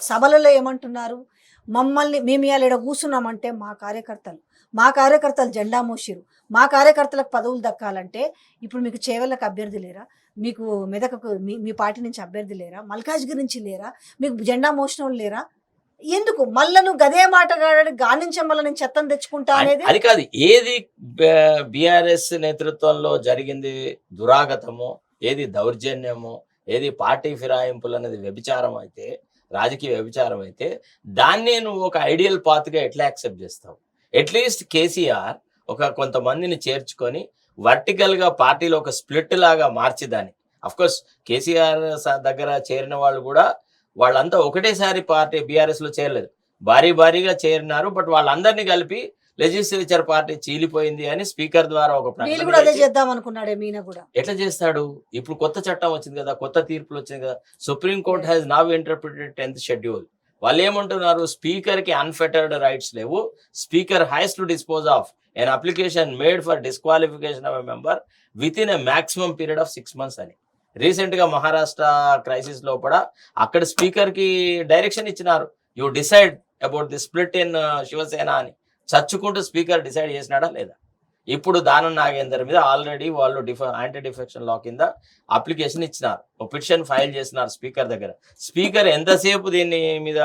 సభలలో ఏమంటున్నారు? మమ్మల్ని మేము ఇయాల ఈడ కూర్చున్నామంటే మా కార్యకర్తలు జెండా మోసిరు. మా కార్యకర్తలకు పదవులు దక్కాలంటే ఇప్పుడు మీకు చేవెళ్ళకి అభ్యర్థి లేరా? మీకు మెదకకు మీ పార్టీ నుంచి అభ్యర్థి లేరా? మల్కాజ్గిరి నుంచి లేరా? మీకు జెండా మోసినోళ్ళు లేరా? ఎందుకు మళ్ళా నువ్వు గదే మాట గానించే మళ్ళీ నేను చెత్తను తెచ్చుకుంటా అనేది అది కాదు. ఏది బీఆర్ఎస్ నేతృత్వంలో జరిగింది దురాగతము, ఏది దౌర్జన్యము, ఏది పార్టీ ఫిరాయింపులు అనేది వ్యభిచారం అయితే, రాజకీయ వ్యభిచారం అయితే, దాన్నే నువ్వు ఒక ఐడియల్ పాత్గా ఎట్లా యాక్సెప్ట్ చేస్తావు? అట్లీస్ట్ కేసీఆర్ కొంతమందిని చేర్చుకొని వర్టికల్గా పార్టీలో ఒక స్ప్లిట్ లాగా మార్చిదాన్ని. అఫ్కోర్స్ కేసీఆర్ దగ్గర చేరిన వాళ్ళు కూడా వాళ్ళంతా ఒకటేసారి పార్టీ బీఆర్ఎస్లో చేరలేదు, భారీగా చేరినారు. బట్ వాళ్ళందరినీ కలిపి లెజిస్లేచర్ పార్టీ చీలిపోయింది అని స్పీకర్ ద్వారా ఒక ఎట్లా చేస్తాడు? ఇప్పుడు కొత్త చట్టం వచ్చింది కదా, కొత్త తీర్పులు వచ్చింది కదా, supreme court has now interpreted 10th schedule. వాళ్ళు ఏమంటున్నారు? స్పీకర్ కి అన్ఫెటర్డ్ రైట్స్ లేవు. Speaker has to dispose of an application made for disqualification of a member within a maximum period of 6 months అని. రీసెంట్ గా మహారాష్ట్ర క్రైసిస్ లోపల అక్కడ స్పీకర్ కి direction ఇచ్చినారు, you decide about the split in Shiv Sena అని. చచ్చుకుంటూ స్పీకర్ డిసైడ్ చేసినాడా లేదా? ఇప్పుడు దానం నాగేందర్ మీద ఆల్రెడీ వాళ్ళు యాంటీ డిఫెక్షన్ లా కింద అప్లికేషన్ ఇచ్చినారు, ఒక పిటిషన్ ఫైల్ చేసినారు స్పీకర్ దగ్గర. స్పీకర్ ఎంతసేపు దీని మీద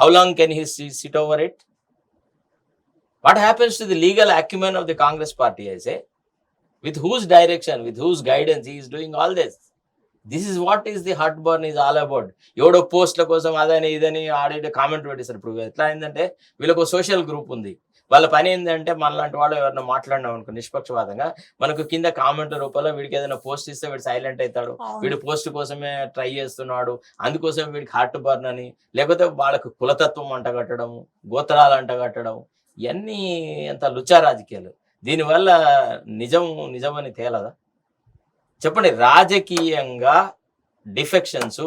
how long can he SIT over it? What happens to the legal acumen of the Congress party, I say? With whose direction, with whose guidance he is doing all this? This is what is the heartburn is all about. ఎవడో పోస్ట్ల కోసం అదని ఇదని ఆడే comment పెట్టేస్తారు. ఇప్పుడు ఎట్లా అయిందంటే వీళ్ళకు సోషల్ గ్రూప్ ఉంది, వాళ్ళ పని ఏంటంటే మనలాంటి వాళ్ళు ఎవరైనా మాట్లాడినాం అనుకో నిష్పక్షపాతంగా, మనకు కింద కామెంట్ రూపంలో వీడికి ఏదైనా పోస్ట్ ఇస్తే వీడు సైలెంట్ అవుతాడు, వీడు పోస్ట్ కోసమే ట్రై చేస్తున్నాడు, అందుకోసం వీడికి హార్ట్ బర్న్ అని, లేకపోతే వాళ్ళకు కులతత్వం అంటగట్టడము, గోత్రాలు అంటగట్టడం, ఇవన్నీ ఎంత లుచ్చా రాజకీయాలు. దీనివల్ల నిజమని తేలదా? చెప్పండి. రాజకీయంగా డిఫెక్షన్స్,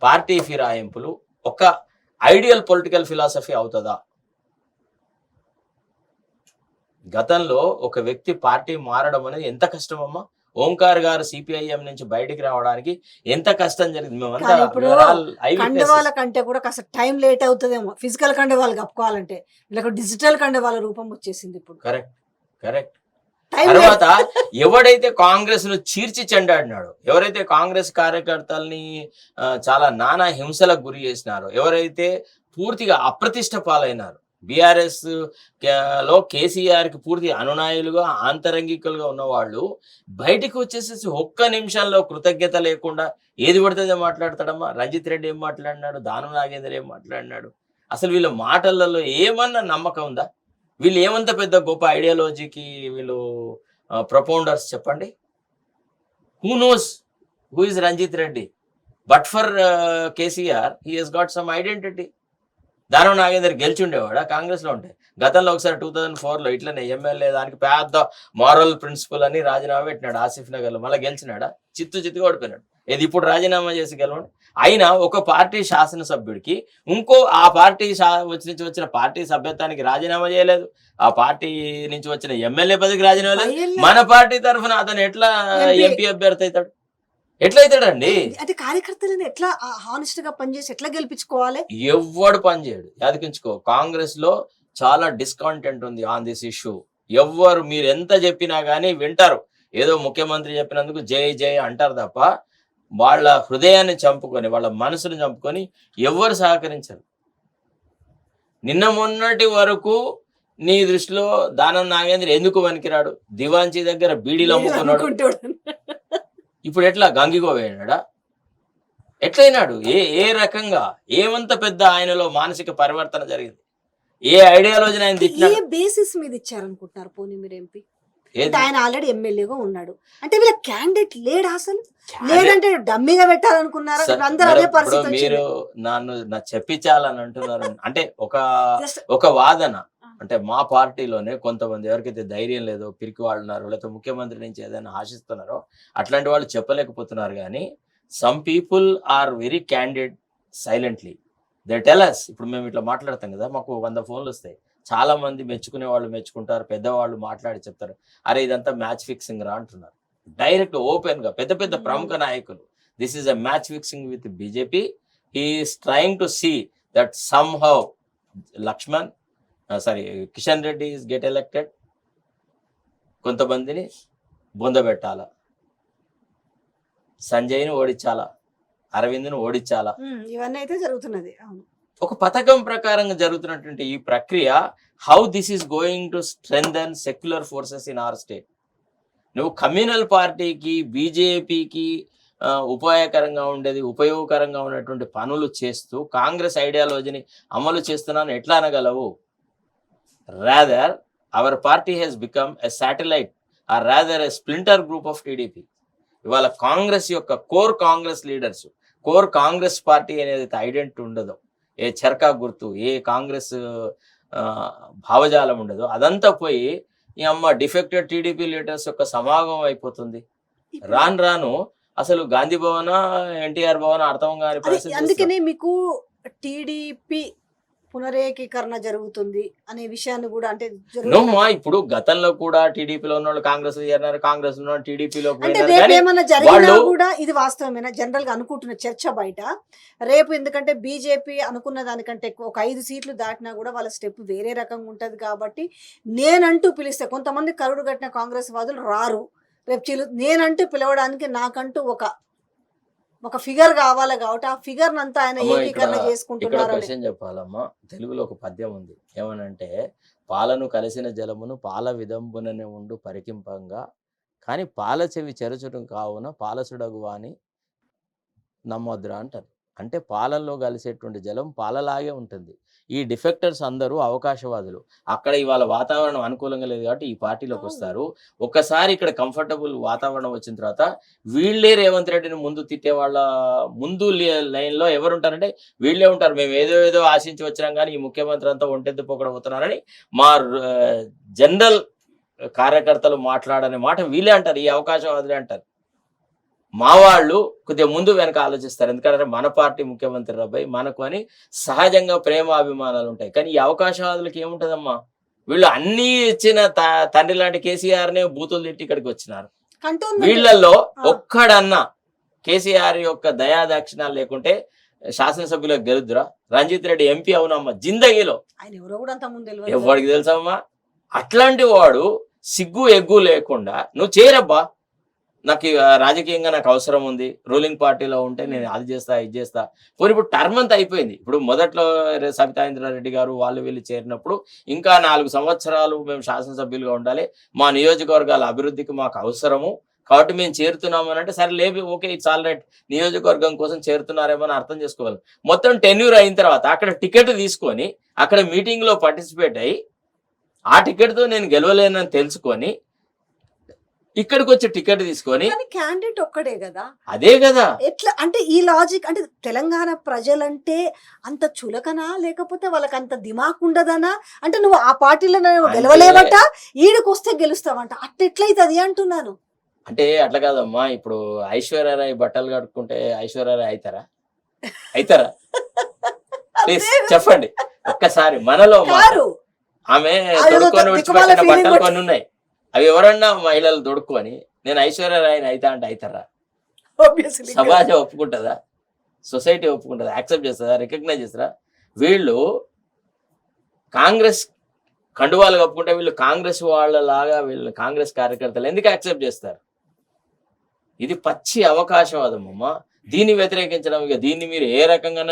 పార్టీ ఫిరాయింపులు ఒక ఐడియల్ పొలిటికల్ ఫిలాసఫీ అవుతుందా? గతంలో ఒక వ్యక్తి పార్టీ మారడం అనేది ఎంత కష్టమమ్మా. ఓంకార్ గారు సిపిఐఎం నుంచి బయటికి రావడానికి ఎంత కష్టం జరిగింది. కండవాల కంటే కూడా కాస్త టైం లేట్ అవుతుందేమో ఫిజికల్ కండవాళ్ళు కప్పుకోవాలంటే, వీళ్ళకి డిజిటల్ కండవాల రూపం వచ్చేసింది ఇప్పుడు. కరెక్ట్. తర్వాత ఎవడైతే కాంగ్రెస్ ను చీల్చి చెండాడినాడో, ఎవరైతే కాంగ్రెస్ కార్యకర్తల్ని చాలా నానా హింసలకు గురి చేసినారో, ఎవరైతే పూర్తిగా అప్రతిష్ట పాలైనారు, బీఆర్ఎస్ లో కేసీఆర్ కి పూర్తి అనునాయులుగా ఆంతరంగికులుగా ఉన్నవాళ్ళు బయటికి వచ్చేసేసి ఒక్క నిమిషంలో కృతజ్ఞత లేకుండా ఏది పడుతుందో మాట్లాడతాడమ్మా. రంజిత్ రెడ్డి ఏం మాట్లాడినాడు, దానం నాగేందర్ ఏం మాట్లాడినాడు? అసలు వీళ్ళ మాటలలో ఏమన్నా నమ్మకం ఉందా? వీళ్ళు ఏమంత పెద్ద గొప్ప ఐడియాలజీకి వీళ్ళు ప్రొపౌండర్స్ చెప్పండి. Who knows who is Ranjith Reddy? But for KCR he has got some identity. Danam Nagender గెలిచిండేవాడా Congress లో ఉంటే? గతంలో ఒకసారి 2004లో ఇట్లనే ఎమ్మెల్యే దానికి పెద్ద మారల్ ప్రిన్సిపల్ అని రాజీనామా పెట్టినాడు ఆసిఫ్ నగర్ లో. మళ్ళీ గెలిచినాడా? చిత్తుగా ఓడిపోయినాడు. ఏది ఇప్పుడు రాజీనామా చేసి గెలవండి. అయినా ఒక పార్టీ శాసనసభ్యుడికి ఇంకో ఆ పార్టీ నుంచి వచ్చిన పార్టీ సభ్యత్వానికి రాజీనామా చేయలేదు, ఆ పార్టీ నుంచి వచ్చిన ఎమ్మెల్యే పదవికి రాజీనామా లేదు. మన పార్టీ తరఫున అతను ఎట్లా ఎంపీ అభ్యర్థి అవుతాడు? ఎట్లయితాడండి? అంటే కార్యకర్తలను ఎట్లా హానెస్ట్ గా పనిచేసి ఎట్లా గెలిపించుకోవాలి? ఎవ్వడు పనిచేయడు. యాదకించుకో, కాంగ్రెస్ లో చాలా డిస్కాంటెంట్ ఉంది ఆన్ దిస్ ఇష్యూ. ఎవ్వరు మీరు ఎంత చెప్పినా గానీ వింటారు. ఏదో ముఖ్యమంత్రి చెప్పినందుకు జై అంటారు తప్ప వాళ్ళ హృదయాన్ని చంపుకొని, వాళ్ళ మనసును చంపుకొని ఎవ్వరు సహకరించరు. నిన్న మొన్నటి వరకు నీ దృష్టిలో దానం నాగేంద్ర ఎందుకు వనికిరాడు? దివాంచి దగ్గర బీడీలు అమ్ముకున్నాడు. ఇప్పుడు ఎట్లా గంగిగోవేనాడా? ఎట్లయినాడు? ఏ రకంగా ఏమంత పెద్ద ఆయనలో మానసిక పరివర్తన జరిగింది? ఏ ఐడియాలజీని ఆయన ఏ బేసిస్ మీద ఇచ్చారనుకుంటున్నారు? పోనీ మీరు ఎంపీ, ఆయన ఆల్రెడీ ఎమ్మెల్యేగా ఉన్నాడు అంటే వీళ్ళ క్యాండిడేట్ లేడు, అసలు లేదంటే డమ్మీగా పెట్టాలనుకున్నారా? అందరూ అదే పరిస్థితి. మీరు నన్ను చెప్పించాలని అంటున్నారు అంటే ఒక వాదన. అంటే మా పార్టీలోనే కొంతమంది ఎవరికైతే ధైర్యం లేదో, పిరికి వాళ్ళు ఉన్నారో, లేకపోతే ముఖ్యమంత్రి నుంచి ఏదైనా ఆశిస్తున్నారో అట్లాంటి వాళ్ళు చెప్పలేకపోతున్నారు. కానీ some people are very candid silently. They tell us. ఇప్పుడు మేము ఇట్లా మాట్లాడతాం కదా, మాకు 100 ఫోన్లు వస్తాయి. చాలా మంది మెచ్చుకునే వాళ్ళు మెచ్చుకుంటారు, పెద్దవాళ్ళు మాట్లాడి చెప్తారు, అరే ఇదంతా మ్యాచ్ ఫిక్సింగ్ రా అంటున్నారు. డైరెక్ట్ ఓపెన్ గా పెద్ద ప్రముఖ నాయకులు, this is a match fixing with BJP, he is trying to see that somehow Kishan Reddy is get elected, కొంతమందిని బొందబెట్టాలా, సంజయ్ని ఓడించాలా, అరవింద్ను ఓడించాలా. ఇవన్నీ అయితే జరుగుతున్నది. అవును. ఒక పథకం ప్రకారంగా జరుగుతున్నటువంటి ఈ ప్రక్రియ how this is going to strengthen secular forces in our state. నువ్వు కమ్యూనల్ పార్టీకి బీజేపీకి ఉపయోగకరంగా ఉన్నటువంటి పనులు చేస్తూ కాంగ్రెస్ ఐడియాలజీని అమలు చేస్తున్నాను ఎట్లా అనగలవు? Rather our party has become a satellite or rather a splinter group of TDP. ఇవాళ కాంగ్రెస్ యొక్క core Congress leaders, core Congress party అనేది ఐడెంటిటీ ఉండదు, ఏ చర్కా గుర్తు, ఏ కాంగ్రెస్ భావజాలం ఉండదు, అదంతా పోయి ఈ అమ్మ డిఫెక్టెడ్ టీడీపీ లీడర్స్ యొక్క సమాగమం అయిపోతుంది. రాను అసలు గాంధీ భవన, ఎన్టీఆర్ భవన అర్థం కాని పరిస్థితి. అందుకనే మీకు టీడీపీ పునరేకీకరణ జరుగుతుంది అనే విషయాన్ని కూడా అంటే ఇప్పుడు గతంలో కూడా టీడీపీలో ఉన్న వాళ్ళు కాంగ్రెస్ చేరినారు, కాంగ్రెస్ ఉన్న టీడీపీలో ఏమైనా జరిగినా కూడా ఇది వాస్తవమేనా? జనరల్ గా అనుకుంటున్న చర్చ బయట రేపు, ఎందుకంటే బీజేపీ అనుకున్న దానికంటే ఎక్కువ ఒక 5 సీట్లు దాటినా కూడా వాళ్ళ స్టెప్ వేరే రకంగా ఉంటది. కాబట్టి నేనంటూ పిలిస్తే కొంతమంది కరుడు కట్టిన కాంగ్రెస్ వాదులు రారు. రేపు నేనంటూ పిలవడానికి నాకంటూ ఒక ఫిగర్ కావాలి కాబట్టి ఆ ఫిగర్ నంతా ఆయన ఏకీకరణ చేసుకుంటున్నారు. చెప్పాలమ్మా, తెలుగులో ఒక పద్యం ఉంది, ఏమనంటే పాలను కలిసిన జలమును పాల విదంబుననే ఉండు పరికింపంగా, కానీ పాల చెవి చెరచుటం కావున పాలసుడగు అని నమ్మొద్దురా అంటారు. అంటే పాలల్లో కలిసేటువంటి జలం పాలలాగే ఉంటుంది. ఈ డిఫెక్టర్స్ అందరూ అవకాశవాదులు. అక్కడ ఇవాళ వాతావరణం అనుకూలంగా లేదు కాబట్టి ఈ పార్టీలోకి వస్తారు. ఒక్కసారి ఇక్కడ కంఫర్టబుల్ వాతావరణం వచ్చిన తర్వాత వీళ్ళే రేవంత్ రెడ్డిని ముందు తిట్టే వాళ్ళ ముందు లైన్లో ఎవరు ఉంటారంటే వీళ్ళే ఉంటారు. మేము ఏదో ఆశించి వచ్చినాం కానీ ఈ ముఖ్యమంత్రి అంతా ఒంటెద్దు పోతున్నారని మా జనరల్ కార్యకర్తలు మాట్లాడనే మాట వీళ్ళే అంటారు, ఈ అవకాశవాదులే అంటారు. మా వాళ్ళు కొద్దిగా ముందు వెనక ఆలోచిస్తారు, ఎందుకంటే మన పార్టీ ముఖ్యమంత్రి రాబాయ్ మనకు అని సహజంగా ప్రేమ అభిమానాలు ఉంటాయి. కానీ ఈ అవకాశవాదులకి ఏముంటదమ్మా, వీళ్ళు అన్ని ఇచ్చిన తండ్రి లాంటి కేసీఆర్నే బూతులు తిట్టి ఇక్కడికి వచ్చినారు. వీళ్ళల్లో ఒక్కడన్నా కేసీఆర్ యొక్క దయాదాక్షిణాలు లేకుంటే శాసనసభ్యులకు గెలుద్దురా? రంజిత్ రెడ్డి ఎంపీ అవునమ్మా, జిందగీలో ఎవరికి తెలుసమ్మా? అట్లాంటి వాడు సిగ్గు ఎగ్గు లేకుండా నువ్వు చేయరబ్బా, నాకు రాజకీయంగా నాకు అవసరం ఉంది, రూలింగ్ పార్టీలో ఉంటే నేను అది చేస్తా ఇది చేస్తా. పోనీ ఇప్పుడు టర్మ్ అంతా అయిపోయింది. ఇప్పుడు మొదట్లో సబితా ఇంద్రారెడ్డి గారు వీళ్ళు చేరినప్పుడు ఇంకా 4 సంవత్సరాలు మేము శాసనసభ్యులుగా ఉండాలి, మా నియోజకవర్గాల అభివృద్ధికి మాకు అవసరము కాబట్టి మేము చేరుతున్నాము అని అంటే సరే లేదు, ఓకే, ఇట్స్ ఆల్ రైట్, నియోజకవర్గం కోసం చేరుతున్నారేమో అని అర్థం చేసుకోవాలి. మొత్తం టెన్యూర్ అయిన తర్వాత అక్కడ టికెట్ తీసుకొని అక్కడ మీటింగ్లో పార్టిసిపేట్ అయ్యి ఆ టికెట్తో నేను గెలవలేనని తెలుసుకొని ఇక్కడికి వచ్చి టికెట్ తీసుకొని క్యాండిడేట్ ఒక్కడే కదా, అదే కదా. ఎట్లా అంటే ఈ లాజిక్ అంటే తెలంగాణ ప్రజలంటే అంత చులకనా లేకపోతే వాళ్ళకి అంత దిమాక్ ఉండదనా? అంటే నువ్వు ఆ పార్టీలో గెలవలేవట, ఈడికి వస్తే గెలుస్తావంట, అట్లా ఎట్లయితుంది అంటున్నాను. అంటే అట్లా కాదమ్మా, ఇప్పుడు ఐశ్వర్యరాయ్ బట్టలు కట్టుకుంటే ఐశ్వర్యరాయ్ అవుతారా? ప్లీజ్ చెప్పండి ఒక్కసారి. మనలో ఆమె తొడుక్కొని విడిచిపెట్టిన బట్టలు కొన్ని ఉన్నాయి, అవి ఎవరన్నా మహిళలు దొడుక్కొని నేను ఐశ్వర్యరాయని అంటే అవుతారా? సమాజం ఒప్పుకుంటుందా? సొసైటీ ఒప్పుకుంటుందా? యాక్సెప్ట్ చేస్తుందా? రికగ్నైజ్ చేస్తారా? వీళ్ళు కాంగ్రెస్ కండువాలు కప్పుకుంటే వీళ్ళు కాంగ్రెస్ వాళ్ళలాగా వీళ్ళు కాంగ్రెస్ కార్యకర్తలు ఎందుకు యాక్సెప్ట్ చేస్తారు? ఇది పచ్చి అవకాశవాదం అమ్మా. దీన్ని వ్యతిరేకించడం, ఇక దీన్ని మీరు ఏ రకంగా